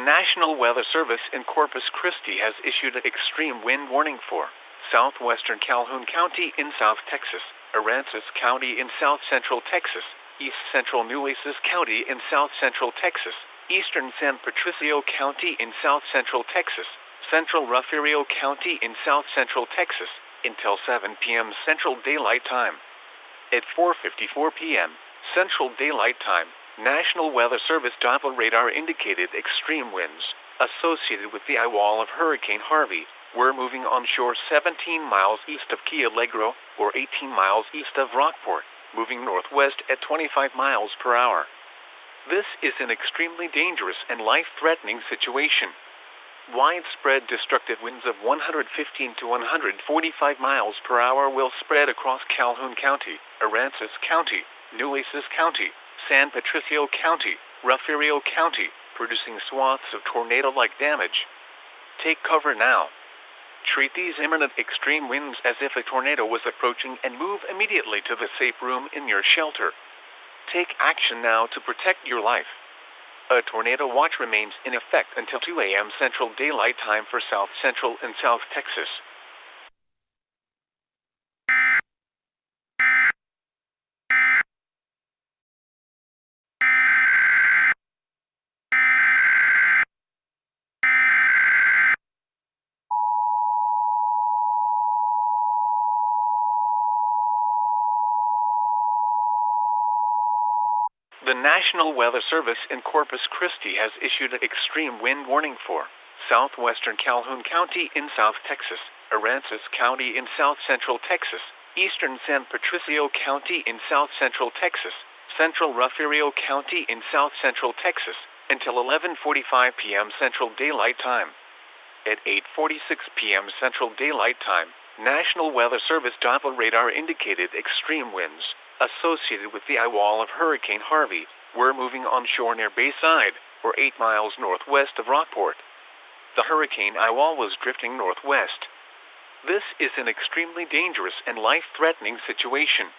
National Weather Service in Corpus Christi has issued an extreme wind warning for Southwestern Calhoun County in South Texas, Aransas County in South Central Texas, East Central Nueces County in South Central Texas, Eastern San Patricio County in South Central Texas, Central Refugio County in South Central Texas, until 7 p.m. Central Daylight Time. At 4:54 p.m. Central Daylight Time, National Weather Service Doppler radar indicated extreme winds associated with the eyewall of Hurricane Harvey were moving onshore 17 miles east of Key Alegro or 18 miles east of Rockport, moving northwest at 25 miles per hour. This is an extremely dangerous and life-threatening situation. Widespread destructive winds of 115 to 145 miles per hour will spread across Calhoun County, Aransas County, Nueces County, San Patricio County, Refugio County, producing swaths of tornado-like damage. Take cover now. Treat these imminent extreme winds as if a tornado was approaching and move immediately to the safe room in your shelter. Take action now to protect your life. A tornado watch remains in effect until 2 a.m. Central Daylight Time for South Central and South Texas. The National Weather Service in Corpus Christi has issued an extreme wind warning for Southwestern Calhoun County in South Texas, Aransas County in South Central Texas, Eastern San Patricio County in South Central Texas, Central Refugio County in South Central Texas, until 11:45 p.m. Central Daylight Time. At 8:46 p.m. Central Daylight Time, National Weather Service Doppler radar indicated extreme winds associated with the eyewall of Hurricane Harvey were moving onshore near Bayside, or 8 miles northwest of Rockport. The hurricane eyewall was drifting northwest. This is an extremely dangerous and life-threatening situation.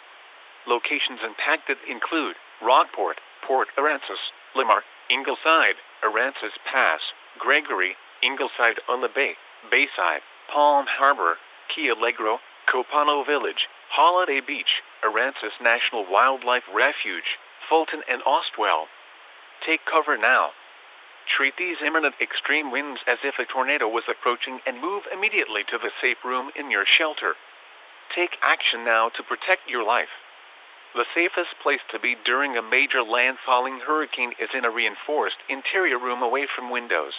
Locations impacted include Rockport, Port Aransas, Limar, Ingleside, Aransas Pass, Gregory, Ingleside on the Bay, Bayside, Palm Harbor, Key Alegro, Copano Village, Holiday Beach, Aransas National Wildlife Refuge, Fulton and Ostwell. Take cover now. Treat these imminent extreme winds as if a tornado was approaching and move immediately to the safe room in your shelter. Take action now to protect your life. The safest place to be during a major landfalling hurricane is in a reinforced interior room away from windows.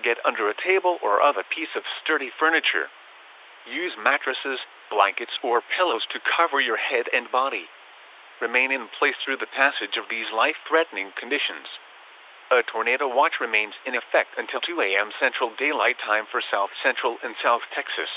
Get under a table or other piece of sturdy furniture. Use mattresses, blankets, or pillows to cover your head and body. Remain in place through the passage of these life-threatening conditions. A tornado watch remains in effect until 2 a.m. Central Daylight Time for South Central and South Texas.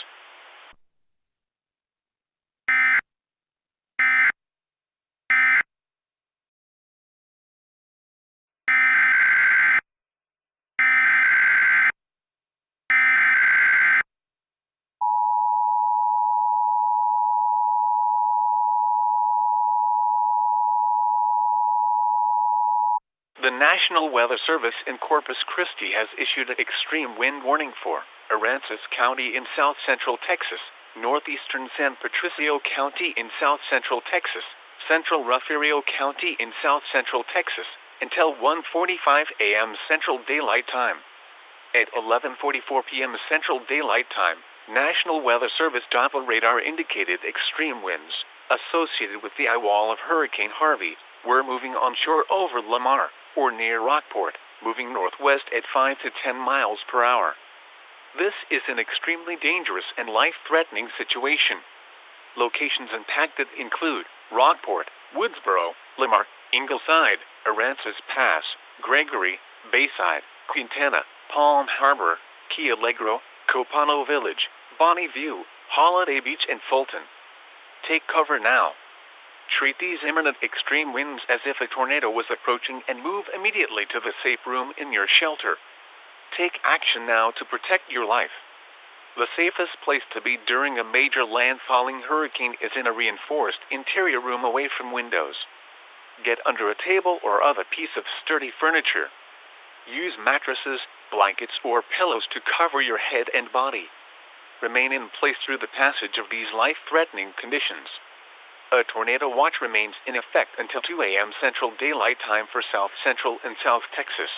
The National Weather Service in Corpus Christi has issued an extreme wind warning for Aransas County in South Central Texas, northeastern San Patricio County in South Central Texas, Central Refugio County in South Central Texas, until 1:45 a.m. Central Daylight Time. At 11:44 p.m. Central Daylight Time, National Weather Service Doppler radar indicated extreme winds associated with the eyewall of Hurricane Harvey were moving onshore over Lamar, or near Rockport, moving northwest at 5 to 10 miles per hour. This is an extremely dangerous and life-threatening situation. Locations impacted include Rockport, Woodsboro, Limar, Ingleside, Aransas Pass, Gregory, Bayside, Quintana, Palm Harbor, Key Alegro, Copano Village, Bonnie View, Holiday Beach, and Fulton. Take cover now. Treat these imminent extreme winds as if a tornado was approaching and move immediately to the safe room in your shelter. Take action now to protect your life. The safest place to be during a major landfalling hurricane is in a reinforced interior room away from windows. Get under a table or other piece of sturdy furniture. Use mattresses, blankets, or pillows to cover your head and body. Remain in place through the passage of these life-threatening conditions. A tornado watch remains in effect until 2 a.m. Central Daylight Time for South Central and South Texas.